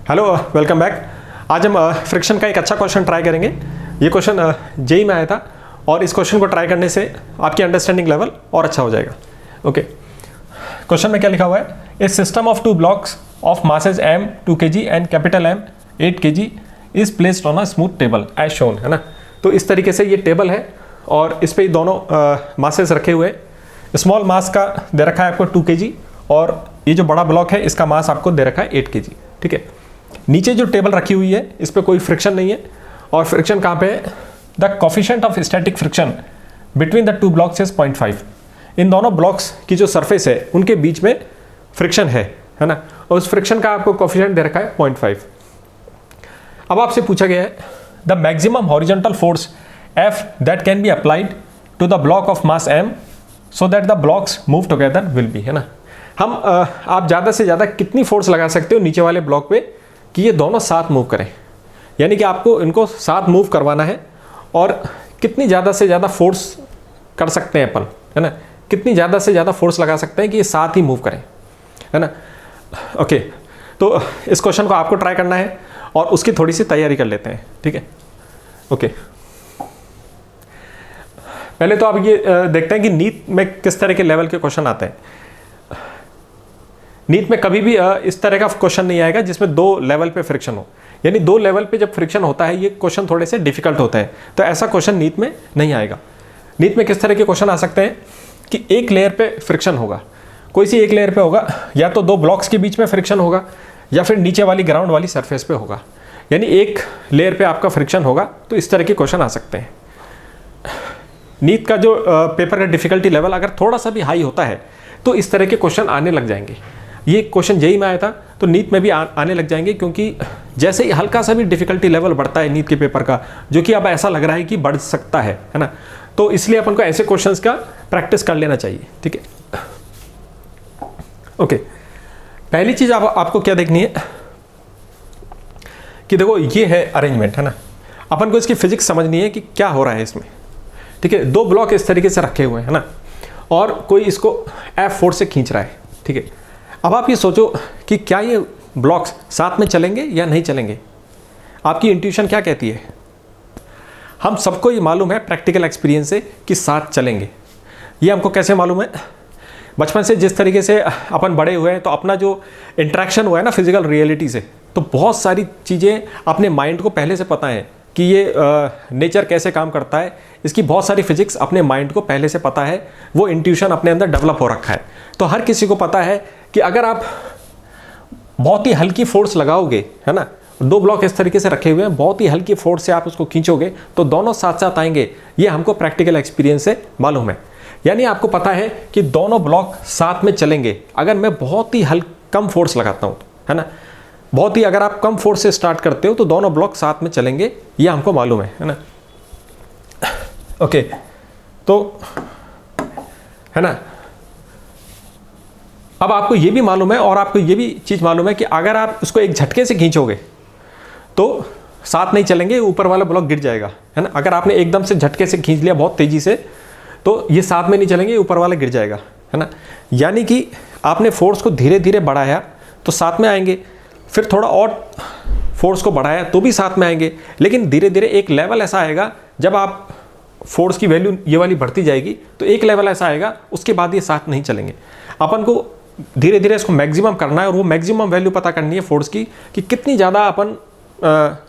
Hello, welcome back. आज हम friction का एक अच्छा क्वेश्चन ट्राई करेंगे। ये क्वेश्चन जेई में आया था और इस क्वेश्चन को ट्राई करने से आपकी अंडरस्टैंडिंग लेवल और अच्छा हो जाएगा। ओके, क्वेश्चन में क्या लिखा हुआ है? A system of two blocks of masses m 2 kg and capital M 8 kg is placed on a smooth table as shown, है ना। तो इस तरीके से ये टेबल है और इस पे दोनों मासेज रखे हुए हैं। स्मॉल मास का दे रखा है आपको 2 kg और ये जो बड़ा ब्लॉक है इसका मास आपको दे रखा है 8 kg। ठीक है, नीचे जो टेबल रखी हुई है इस पर कोई फ्रिक्शन नहीं है और फ्रिक्शन कहाँ पे है? The coefficient of static friction between the two blocks is 0.5। इन दोनों ब्लॉक्स की जो सरफेस है उनके बीच में फ्रिक्शन है ना, और उस फ्रिक्शन का आपको कोफिशिएंट दे रखा है 0.5। अब आपसे पूछा गया है the maximum horizontal force F that can be applied to the block of mass M so that the blocks move together will be, है ना। हम आप ज़्यादा से ज़्यादा कितनी फोर्स लगा सकते हो नीचे वाले ब्लॉक पे कि ये दोनों साथ मूव करें, यानी कि आपको इनको साथ मूव करवाना है और कितनी ज़्यादा से ज़्यादा फोर्स कर सकते हैं अपन, है ना। कितनी ज़्यादा से ज़्यादा फोर्स लगा सकते हैं कि ये साथ ही मूव करें, है ना। ओके, तो इस क्वेश्चन को आपको ट्राई करना है और उसकी थोड़ी सी तैयारी कर लेते हैं। ठीक है, ओके। पहले तो आप ये देखते हैं कि नीट में किस तरह के लेवल के क्वेश्चन आते हैं। नीट में कभी भी इस तरह का क्वेश्चन नहीं आएगा जिसमें दो लेवल पे फ्रिक्शन हो, यानी दो लेवल पे जब फ्रिक्शन होता है ये क्वेश्चन थोड़े से डिफिकल्ट होते हैं, तो ऐसा क्वेश्चन नीट में नहीं आएगा। नीट में किस तरह के क्वेश्चन आ सकते हैं कि एक लेयर पे फ्रिक्शन होगा, कोई सी एक लेयर पे होगा, या तो दो ब्लॉक्स के बीच में फ्रिक्शन होगा या फिर नीचे वाली ग्राउंड वाली सरफेस पे होगा, यानी एक लेयर पे आपका फ्रिक्शन होगा। तो इस तरह के क्वेश्चन आ सकते हैं। नीट का जो पेपर का डिफिकल्टी लेवल अगर थोड़ा सा भी हाई होता है तो इस तरह के क्वेश्चन आने लग जाएंगे। ये क्वेश्चन जेई में आया था तो नीट में भी आने लग जाएंगे, क्योंकि जैसे ही हल्का सा भी डिफिकल्टी लेवल बढ़ता है नीट के पेपर का, जो कि अब ऐसा लग रहा है कि बढ़ सकता है ना, तो इसलिए अपन को ऐसे क्वेश्चंस का प्रैक्टिस कर लेना चाहिए। ठीक है, ओके। पहली चीज आपको क्या देखनी है कि देखो ये है अरेंजमेंट, है ना। अपन को इसकी फिजिक्स समझनी है कि क्या हो रहा है इसमें। ठीक है, दो ब्लॉक इस तरीके से रखे हुए हैं, है ना, और कोई इसको F फोर्स से खींच रहा है। ठीक है, अब आप ये सोचो कि क्या ये ब्लॉक्स साथ में चलेंगे या नहीं चलेंगे। आपकी इंट्यूशन क्या कहती है? हम सबको ये मालूम है प्रैक्टिकल एक्सपीरियंस से कि साथ चलेंगे। ये हमको कैसे मालूम है? बचपन से जिस तरीके से अपन बड़े हुए हैं तो अपना जो इंटरेक्शन हुआ है ना फिजिकल रियलिटी से, तो बहुत सारी चीज़ें अपने माइंड को पहले से पता है कि ये नेचर कैसे काम करता है। इसकी बहुत सारी फिजिक्स अपने माइंड को पहले से पता है, वो इंट्यूशन अपने अंदर डेवलप हो रखा है। तो हर किसी को पता है कि अगर आप बहुत ही हल्की फोर्स लगाओगे, है ना, दो ब्लॉक इस तरीके से रखे हुए हैं, बहुत ही हल्की फोर्स से आप उसको खींचोगे तो दोनों साथ साथ आएंगे। ये हमको प्रैक्टिकल एक्सपीरियंस से मालूम है। यानी आपको पता है कि दोनों ब्लॉक साथ में चलेंगे अगर मैं बहुत ही कम फोर्स लगाता हूँ, है ना। बहुत ही अगर आप कम फोर्स से स्टार्ट करते हो तो दोनों ब्लॉक साथ में चलेंगे, ये हमको मालूम है ना। ओके, तो है ना, अब आपको ये भी मालूम है और आपको ये भी चीज़ मालूम है कि अगर आप उसको एक झटके से खींचोगे तो साथ नहीं चलेंगे, ऊपर वाला ब्लॉक गिर जाएगा, है ना। अगर आपने एकदम से झटके से खींच लिया बहुत तेज़ी से तो ये साथ में नहीं चलेंगे, ऊपर वाला गिर जाएगा, है ना। यानी कि आपने फोर्स को धीरे धीरे बढ़ाया तो साथ में आएंगे, फिर थोड़ा और फोर्स को बढ़ाया तो भी साथ में आएंगे, लेकिन धीरे धीरे एक लेवल ऐसा आएगा जब आप फोर्स की वैल्यू ये वाली बढ़ती जाएगी तो एक लेवल ऐसा आएगा उसके बाद ये साथ नहीं चलेंगे। अपन को धीरे धीरे इसको मैक्सिमम करना है और वो मैक्सिमम वैल्यू पता करनी है फोर्स की कि कितनी ज़्यादा अपन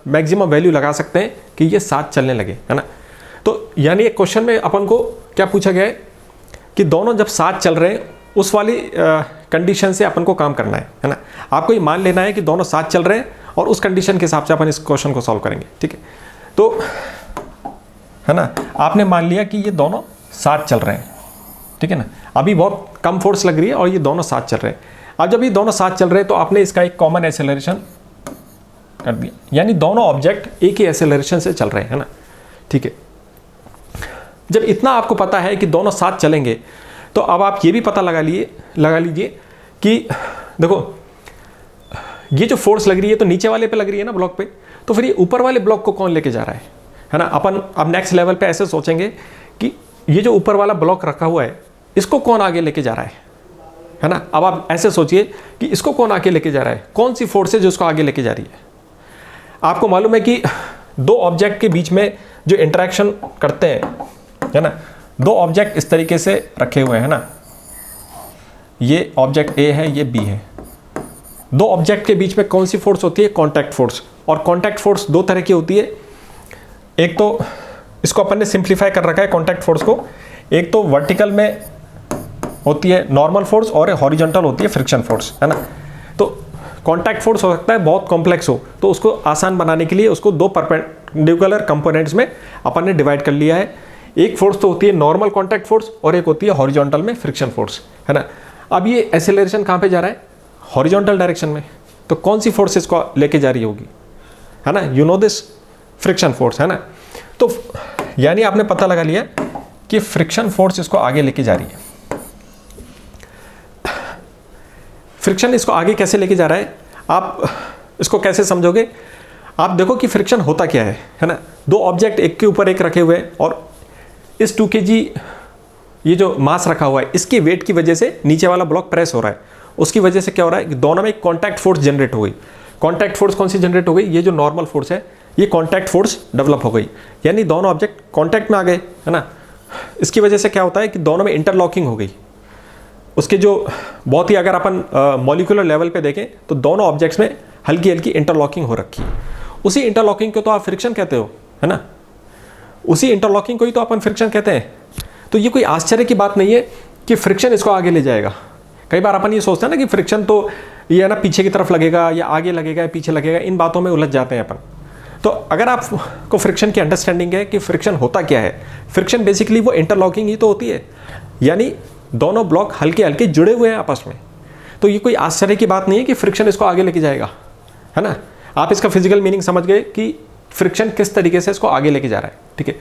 मैक्सिमम वैल्यू लगा सकते हैं कि ये साथ चलने लगे, है ना। तो यानी एक क्वेश्चन में अपन को क्या पूछा गया है कि दोनों जब साथ चल रहे हैं उस वाली कंडीशन से अपन को काम करना है ना। आपको ये मान लेना है कि दोनों साथ चल रहे हैं और उस कंडीशन के हिसाब से अपन इस क्वेश्चन को सॉल्व करेंगे। ठीक है, तो है ना, आपने मान लिया कि ये दोनों साथ चल रहे हैं, ठीक है ना। अभी बहुत कम फोर्स लग रही है और ये दोनों साथ चल रहे हैं। अब जब ये दोनों साथ चल रहे हैं तो आपने इसका एक कॉमन एक्सेलरेशन कर दिया, यानी दोनों ऑब्जेक्ट एक ही एक्सेलरेशन से चल रहे हैं, है ना। ठीक है, जब इतना आपको पता है कि दोनों साथ चलेंगे तो अब आप ये भी पता लगा लीजिए कि देखो ये जो फोर्स लग रही है तो नीचे वाले पे लग रही है ना ब्लॉक पे, तो फिर ये ऊपर वाले ब्लॉक को कौन लेके जा रहा है ना। अपन अब नेक्स्ट लेवल पे ऐसे सोचेंगे कि ये जो ऊपर वाला ब्लॉक रखा हुआ है इसको कौन आगे लेके जा रहा है है ना। अब आप ऐसे सोचिए कि इसको कौन आगे लेके जा रहा है, कौन सी फोर्स है जो इसको आगे लेके जा रही है। आपको मालूम है कि दो ऑब्जेक्ट के बीच में जो इंटरेक्शन करते हैं, है ना, दो ऑब्जेक्ट इस तरीके से रखे हुए हैं ना, ये ऑब्जेक्ट ए है, ये बी है। दो ऑब्जेक्ट के बीच में कौन सी फोर्स होती है, कांटेक्ट फोर्स। और कांटेक्ट फोर्स दो तरह की होती है, एक तो इसको अपन ने सिंप्लीफाई कर रखा है कांटेक्ट फोर्स को, एक तो वर्टिकल में होती है नॉर्मल फोर्स और हॉरिजॉन्टल होती है फ्रिक्शन फोर्स, है ना। तो कांटेक्ट फोर्स हो सकता है बहुत कॉम्प्लेक्स हो, तो उसको आसान बनाने के लिए उसको दो परपेंडिकुलर कंपोनेंट्स में अपन ने डिवाइड कर लिया है। एक फोर्स तो होती है नॉर्मल कांटेक्ट फोर्स और एक होती है हॉरिजॉन्टल में फ्रिक्शन फोर्स, है ना। अब ये एक्सेलरेशन कहाँ पे जा रहा है, हॉरिजॉन्टल डायरेक्शन में, तो कौन सी फोर्स इसको लेके जा रही होगी, है ना, you know this, friction force, है ना। तो यानी आपने पता लगा लिया कि फ्रिक्शन फोर्स इसको आगे लेके जा रही है। फ्रिक्शन इसको आगे कैसे लेके जा रहा है, आप इसको कैसे समझोगे। आप देखो कि फ्रिक्शन होता क्या है ना। दो ऑब्जेक्ट एक के ऊपर एक रखे हुए हैं और इस 2 kg ये जो मास रखा हुआ है, इसकी वेट की वजह से नीचे वाला ब्लॉक प्रेस हो रहा है, उसकी वजह से क्या हो रहा है कि दोनों में एक कॉन्टैक्ट फोर्स जनरेट हो गई। कॉन्टैक्ट फोर्स कौन सी जनरेट हो गई, ये जो नॉर्मल फोर्स है, ये कॉन्टैक्ट फोर्स डेवलप हो गई, यानी दोनों ऑब्जेक्ट कॉन्टैक्ट में आ गए, है ना। इसकी वजह से क्या होता है कि दोनों में इंटरलॉकिंग हो गई। उसके जो बहुत ही अगर अपन मॉलिक्यूलर लेवल पे देखें तो दोनों ऑब्जेक्ट्स में हल्की हल्की इंटरलॉकिंग हो रखी है। उसी इंटरलॉकिंग को तो आप फ्रिक्शन कहते हो, है ना, उसी इंटरलॉकिंग को ही तो अपन फ्रिक्शन कहते हैं। तो ये कोई आश्चर्य की बात नहीं है कि फ्रिक्शन इसको आगे ले जाएगा। कई बार अपन ये सोचते हैं ना कि फ्रिक्शन तो ये है ना पीछे की तरफ लगेगा या आगे लगेगा या पीछे लगेगा, इन बातों में उलझ जाते हैं अपन। तो अगर आपको फ्रिक्शन की अंडरस्टैंडिंग है कि फ्रिक्शन होता क्या है, फ्रिक्शन बेसिकली वो इंटरलॉकिंग ही तो होती है, यानी दोनों ब्लॉक हल्के हल्के जुड़े हुए हैं आपस में। तो ये कोई आश्चर्य की बात नहीं है कि फ्रिक्शन इसको आगे लेके जाएगा, है ना। आप इसका फिजिकल मीनिंग समझ गए कि फ्रिक्शन किस तरीके से इसको आगे लेके जा रहा है, ठीक है।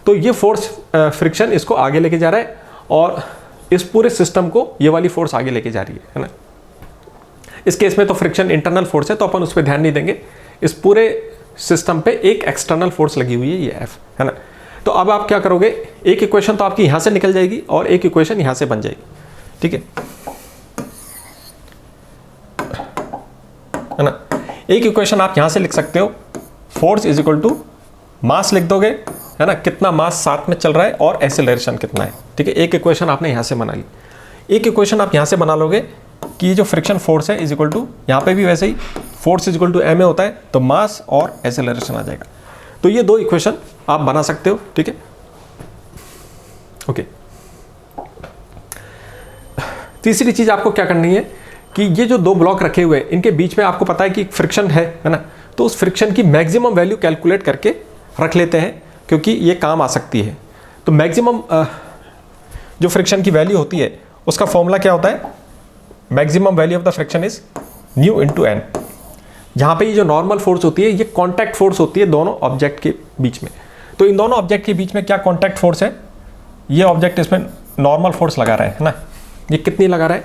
तो ये फोर्स फ्रिक्शन इसको आगे लेके जा रहा है और इस पूरे सिस्टम को ये वाली फोर्स आगे लेके जा रही है ना। इस केस में तो फ्रिक्शन इंटरनल फोर्स है तो अपन उस पर ध्यान नहीं देंगे। इस पूरे सिस्टम पे एक एक्सटर्नल फोर्स लगी हुई है, ये एफ, है ना। तो अब आप क्या करोगे, एक इक्वेशन तो आपकी यहां से निकल जाएगी और एक इक्वेशन यहां से बन जाएगी, ठीक है ना। एक इक्वेशन आप यहां से लिख सकते हो, force is equal to mass लिख दोगे, है ना, कितना मास साथ में चल रहा है और एक्सेलरेशन कितना है, ठीक है। एक इक्वेशन आपने यहां से बना ली। एक इक्वेशन आप यहां से बना लोगे कि ये जो फ्रिक्शन फोर्स है इज इक्वल टू, यहाँ पे भी वैसे ही force is equal to M A होता है, तो मास और एक्सेलरेशन आ जाएगा। तो ये दो इक्वेशन आप बना सकते हो, ठीक है, ओके। तीसरी चीज आपको क्या करनी है कि ये जो दो ब्लॉक रखे हुए हैं इनके बीच में आपको पता है कि फ्रिक्शन है ना, तो उस फ्रिक्शन की मैक्सिमम वैल्यू कैलकुलेट करके रख लेते हैं क्योंकि ये काम आ सकती है। तो मैक्सिमम जो फ्रिक्शन की वैल्यू होती है उसका फॉर्मूला क्या होता है, maximum value of the friction is mu into N. यहाँ पे ये जो नॉर्मल फोर्स होती है ये कॉन्टैक्ट फोर्स होती है दोनों ऑब्जेक्ट के बीच में। तो इन दोनों ऑब्जेक्ट के बीच में क्या कॉन्टैक्ट फोर्स है, ये ऑब्जेक्ट इसमें नॉर्मल फोर्स लगा रहा है ना, ये कितनी लगा रहा है,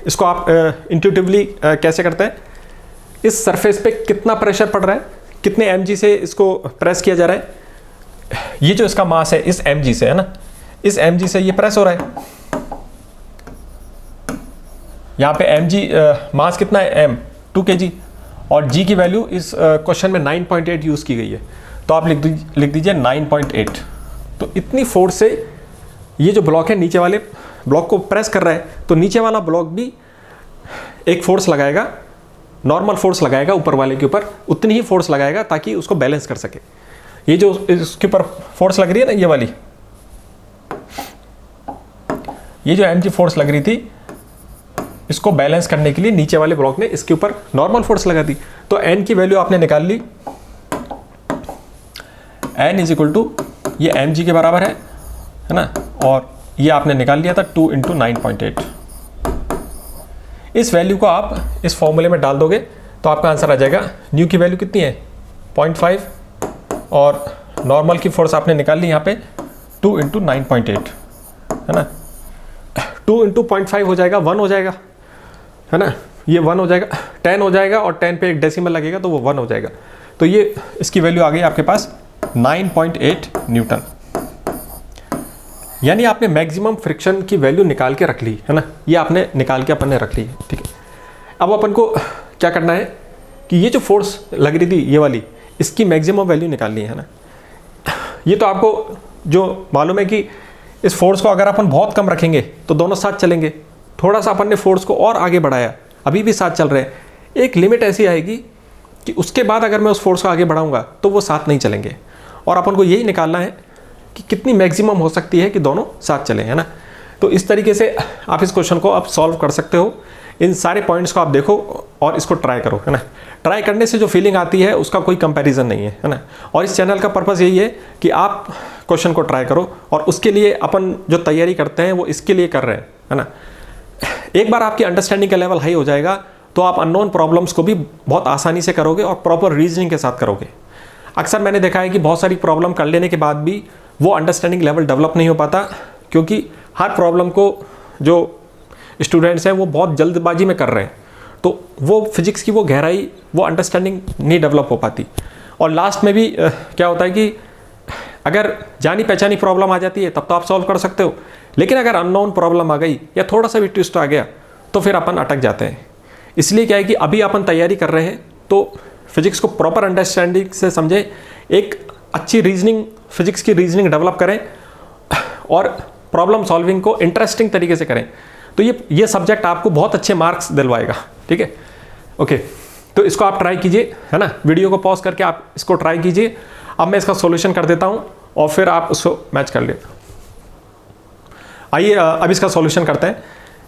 इसको आप इंट्यूटिवली कैसे करते हैं, इस सरफेस पे कितना प्रेशर पड़ रहा है, कितने mg से इसको प्रेस किया जा रहा है, ये जो इसका मास है इस mg से, है ना, इस mg से ये प्रेस हो रहा है। यहाँ पे mg मास कितना है, m 2 kg और g की वैल्यू इस क्वेश्चन में 9.8 यूज की गई है, तो आप लिख दीजिए 9.8। तो इतनी फोर्स से ये जो ब्लॉक है नीचे वाले ब्लॉक को प्रेस कर रहा है, तो नीचे वाला ब्लॉक भी एक फोर्स लगाएगा, नॉर्मल फोर्स लगाएगा ऊपर वाले के ऊपर, उतनी ही फोर्स लगाएगा ताकि उसको बैलेंस कर सके। ये जो इसके ऊपर फोर्स लग रही है ना, ये वाली, ये जो mg फोर्स लग रही थी, इसको बैलेंस करने के लिए नीचे वाले ब्लॉक ने इसके ऊपर नॉर्मल फोर्स लगा दी। तो n की वैल्यू आपने निकाल ली, n इज इक्वल टू ये mg के बराबर है ना, और ये आपने निकाल लिया था 2 इंटू 9.8। इस वैल्यू को आप इस फॉर्मूले में डाल दोगे तो आपका आंसर आ जाएगा। न्यू की वैल्यू कितनी है 0.5 और नॉर्मल की फोर्स आपने निकाल ली यहाँ पे 2 इंटू 9.8, है ना। 2 इंटू 0.5 हो जाएगा 1 हो जाएगा, है ना, ये 1 हो जाएगा, 10 हो जाएगा और 10 पे एक डेसिमल लगेगा तो वो 1 हो जाएगा। तो ये इसकी वैल्यू आ गई आपके पास 9.8 न्यूटन। यानी आपने मैक्सिमम फ्रिक्शन की वैल्यू निकाल के रख ली है ना, ये आपने निकाल के अपन ने रख ली है, ठीक है। अब अपन को क्या करना है कि ये जो फोर्स लग रही थी ये वाली, इसकी मैक्सिमम वैल्यू निकालनी है ना। ये तो आपको जो मालूम है कि इस फोर्स को अगर अपन बहुत कम रखेंगे तो दोनों साथ चलेंगे, थोड़ा सा अपन ने फोर्स को और आगे बढ़ाया, अभी भी साथ चल रहे हैं, एक लिमिट ऐसी आएगी कि उसके बाद अगर मैं उस फोर्स को आगे बढ़ाऊंगा तो वो साथ नहीं चलेंगे। और अपन को यही निकालना है कि कितनी मैक्सिमम हो सकती है कि दोनों साथ चलें, है ना। तो इस तरीके से आप इस क्वेश्चन को आप सॉल्व कर सकते हो। इन सारे पॉइंट्स को आप देखो और इसको ट्राई करो, है ना। ट्राई करने से जो फीलिंग आती है उसका कोई कंपैरिजन नहीं है ना। और इस चैनल का पर्पज़ यही है कि आप क्वेश्चन को ट्राई करो, और उसके लिए अपन जो तैयारी करते हैं वो इसके लिए कर रहे हैं, है ना। एक बार आपकी अंडरस्टैंडिंग का लेवल हाई हो जाएगा तो आप अननोन प्रॉब्लम्स को भी बहुत आसानी से करोगे और प्रॉपर रीजनिंग के साथ करोगे। अक्सर मैंने देखा है कि बहुत सारी प्रॉब्लम कर लेने के बाद भी वो अंडरस्टैंडिंग लेवल डेवलप नहीं हो पाता, क्योंकि हर प्रॉब्लम को जो स्टूडेंट्स हैं वो बहुत जल्दबाजी में कर रहे हैं, तो वो फिजिक्स की वो गहराई, वो अंडरस्टैंडिंग नहीं डेवलप हो पाती। और लास्ट में भी क्या होता है कि अगर जानी पहचानी प्रॉब्लम आ जाती है तब तो आप सॉल्व कर सकते हो, लेकिन अगर अननोन प्रॉब्लम आ गई या थोड़ा सा भी ट्विस्ट आ गया तो फिर अपन अटक जाते हैं। इसलिए क्या है कि अभी अपन तैयारी कर रहे हैं तो फिजिक्स को प्रॉपर अंडरस्टैंडिंग से समझें, एक अच्छी रीजनिंग, फिजिक्स की रीजनिंग डेवलप करें और प्रॉब्लम सॉल्विंग को इंटरेस्टिंग तरीके से करें, तो ये सब्जेक्ट आपको बहुत अच्छे मार्क्स दिलवाएगा, ठीक है। ओके, तो इसको आप ट्राई कीजिए, है ना। वीडियो को पॉज करके आप इसको ट्राई कीजिए। अब मैं इसका सॉल्यूशन कर देता हूँ और फिर आप उसको मैच कर लिए। आइए अब इसका सॉल्यूशन करते हैं,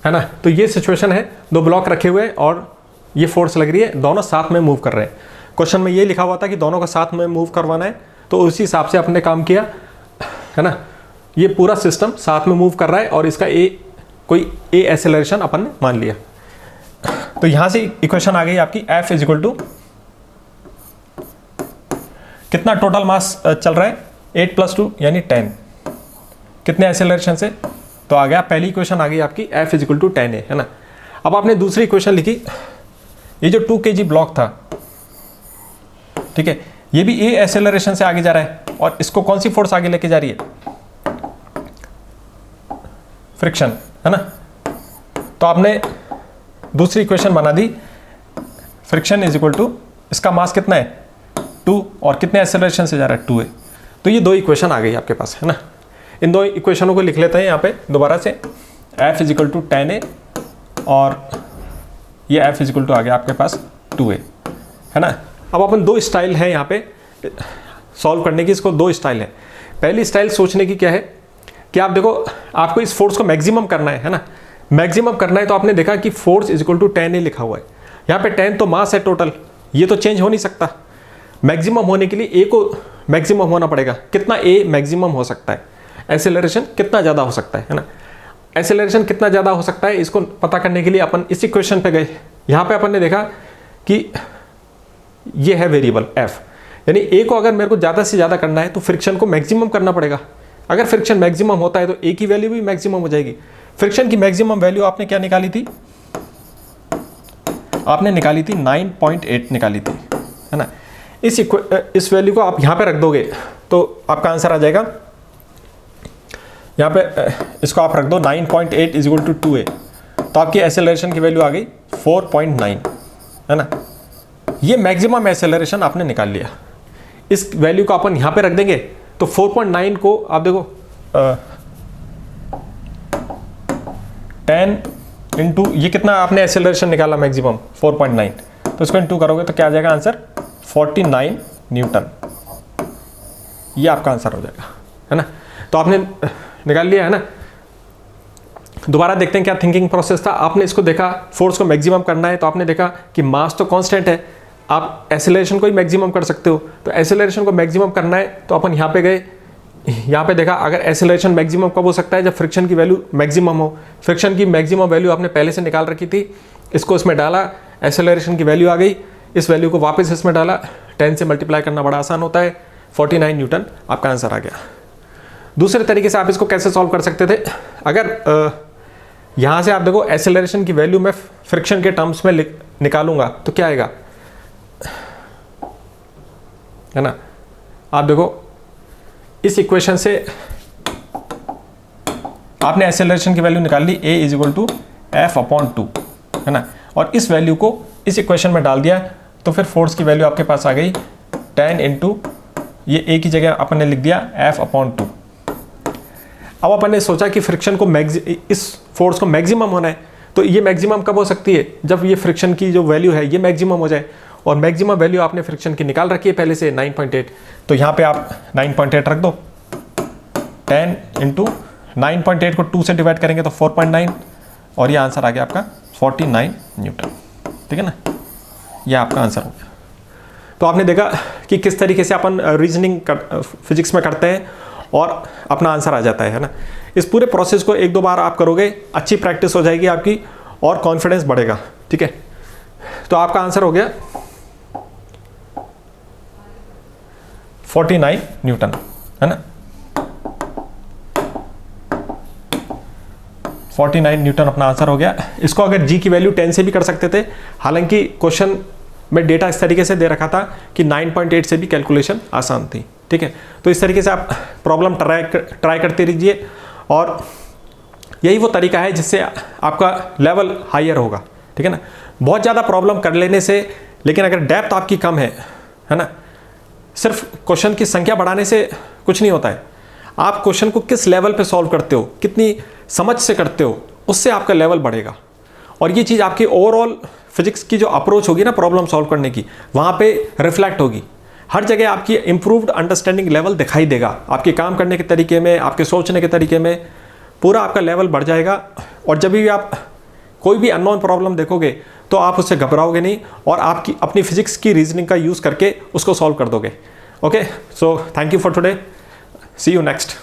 है ना। तो ये सिचुएशन है, दो ब्लॉक रखे हुए और ये फोर्स लग रही है, दोनों साथ में मूव कर रहे हैं। क्वेश्चन में ये लिखा हुआ था कि दोनों को साथ में मूव करवाना है, तो उसी हिसाब से अपने काम किया, है ना। ये पूरा सिस्टम साथ में मूव कर रहा है और इसका कोई ए एक्सेलरेशन अपन ने मान लिया। तो यहां से इक्वेशन आ गई आपकी F इज इक्वल टू कितना टोटल मास चल रहा है 8 + 2 यानी 10, कितने एक्सेलरेशन से, तो आ गया पहली इक्वेशन आ गई आपकी F is equal to 10A, है ना। अब आपने दूसरी इक्वेशन लिखी, ये जो 2 kg ब्लॉक था, ठीक है, ये भी ए एक्सेलरेशन से आगे जा रहा है और इसको कौन सी फोर्स आगे लेके जा रही है, फ्रिक्शन, है ना। तो आपने दूसरी इक्वेशन बना दी, फ्रिक्शन इज इक्वल टू, इसका मास कितना है 2 और कितने एक्सेलरेशन से जा रहा है 2A। तो ये दो इक्वेशन आ गई आपके पास, है ना। इन दो इक्वेशनों को लिख लेते हैं यहाँ पे दोबारा से, F is equal to 10A और ये F इज इक्वल टू आ गया आपके पास 2A, है ना। अब अपन दो स्टाइल है यहाँ पे सॉल्व करने की, इसको दो स्टाइल है। पहली स्टाइल सोचने की क्या है कि आप देखो, आपको इस फोर्स को मैक्सिमम करना है ना। मैक्सिमम करना है तो आपने देखा कि force is equal to 10A लिखा हुआ है, यहाँ पे 10 तो मास है टोटल, ये तो चेंज हो नहीं सकता। मैक्सिमम होने के लिए A को मैक्सिमम होना पड़ेगा, कितना A मैक्सिमम हो सकता है, एक्सेलरेशन कितना ज़्यादा हो सकता है ना। एक्सेलरेशन कितना ज़्यादा हो सकता है इसको पता करने के लिए अपन इस इक्वेशन पे गए। यहाँ पे अपन ने देखा कि ये है वेरिएबल F, यानी A को अगर मेरे को ज़्यादा से ज़्यादा करना है तो फ्रिक्शन को मैक्सिमम करना पड़ेगा। अगर फ्रिक्शन मैक्सिमम होता है तो A की वैल्यू भी मैक्सिमम हो जाएगी। फ्रिक्शन की मैक्सिमम वैल्यू आपने क्या निकाली थी, आपने निकाली थी 9.8 निकाली थी, है ना। इस वैल्यू को आप यहाँ पे रख दोगे तो आपका आंसर आ जाएगा, यहाँ पे इसको आप रख दो 9.8 इज इक्वल टू 2A, तो आपकी एक्सेलरेशन की वैल्यू आ गई 4.9, है ना। ये मैक्सिमम एक्सेलरेशन आपने निकाल लिया। इस वैल्यू को अपन यहाँ पे रख देंगे तो 4.9 को आप देखो 10 इंटू ये कितना आपने एक्सेलरेशन निकाला मैक्सिमम 4.9, तो इसको इंटू करोगे तो क्या आ जाएगा आंसर 49 न्यूटन। ये आपका आंसर हो जाएगा, है ना। तो आपने निकाल लिया, है ना। दोबारा देखते हैं क्या थिंकिंग प्रोसेस था। आपने इसको देखा, फोर्स को मैक्सिमम करना है तो आपने देखा कि मास तो कांस्टेंट है, आप एक्सेलरेशन को ही मैक्सिमम कर सकते हो। तो एक्सेलरेशन को मैक्सिमम करना है तो अपन यहाँ पे गए, यहाँ पे देखा अगर एक्सेलरेशन मैक्सिमम कब हो सकता है, जब फ्रिक्शन की वैल्यू मैक्सिमम हो। फ्रिक्शन की मैक्सिमम वैल्यू आपने पहले से निकाल रखी थी, इसको इसमें डाला, एक्सेलरेशन की वैल्यू आ गई, इस वैल्यू को वापस इसमें डाला, 10 से मल्टीप्लाई करना बड़ा आसान होता है, 49 न्यूटन आपका आंसर आ गया। दूसरे तरीके से आप इसको कैसे सॉल्व कर सकते थे, अगर यहाँ से आप देखो एक्सेलरेशन की वैल्यू मैं फ्रिक्शन के टर्म्स में निकालूंगा तो क्या आएगा, है ना। आप देखो इस इक्वेशन से आपने एक्सेलरेशन की वैल्यू निकाल ली a is equal to F/2, है ना, और इस वैल्यू को इस इक्वेशन में डाल दिया तो फिर फोर्स की वैल्यू आपके पास आ गई 10 इंटू, ये a की जगह अपन ने लिख दिया F/2। अब अपन ने सोचा कि फ्रिक्शन को इस फोर्स को मैक्सिमम होना है, तो ये मैक्सिमम कब हो सकती है, जब ये फ्रिक्शन की जो वैल्यू है ये मैक्सिमम हो जाए, और मैक्सिमम वैल्यू आपने फ्रिक्शन की निकाल रखी है पहले से 9.8, तो यहाँ पे आप 9.8 रख दो, 10 इंटू 9.8 को 2 से डिवाइड करेंगे तो 4.9, और ये आंसर आ गया आपका 49 न्यूटन। ठीक है ना, ये आपका आंसर हो गया। तो आपने देखा कि किस तरीके से अपन रीजनिंग फिजिक्स में करते हैं और अपना आंसर आ जाता है ना। इस पूरे प्रोसेस को 1-2 बार आप करोगे, अच्छी प्रैक्टिस हो जाएगी आपकी और कॉन्फिडेंस बढ़ेगा। ठीक है, तो आपका आंसर हो गया 49 न्यूटन, है ना। 49 न्यूटन अपना आंसर हो गया। इसको अगर जी की वैल्यू 10 से भी कर सकते थे, हालांकि क्वेश्चन में डेटा इस तरीके से दे रखा था कि 9.8 से भी कैलकुलेशन आसान थी। ठीक है, तो इस तरीके से आप प्रॉब्लम ट्राई करते रहिए, और यही वो तरीका है जिससे आपका लेवल हायर होगा। ठीक है ना, बहुत ज़्यादा प्रॉब्लम कर लेने से, लेकिन अगर डेप्थ आपकी कम है ना, सिर्फ क्वेश्चन की संख्या बढ़ाने से कुछ नहीं होता है। आप क्वेश्चन को किस लेवल पे सॉल्व करते हो, कितनी समझ से करते हो, उससे आपका लेवल बढ़ेगा, और ये चीज़ आपकी ओवरऑल फिजिक्स की जो अप्रोच होगी ना प्रॉब्लम सॉल्व करने की, वहाँ पे रिफ्लेक्ट होगी। हर जगह आपकी इम्प्रूव्ड अंडरस्टैंडिंग लेवल दिखाई देगा, आपके काम करने के तरीके में, आपके सोचने के तरीके में, पूरा आपका लेवल बढ़ जाएगा। और जब भी आप कोई भी अननोन प्रॉब्लम देखोगे तो आप उससे घबराओगे नहीं, और आपकी अपनी फिजिक्स की रीजनिंग का यूज़ करके उसको सॉल्व कर दोगे। Okay, so thank you for today, see you next.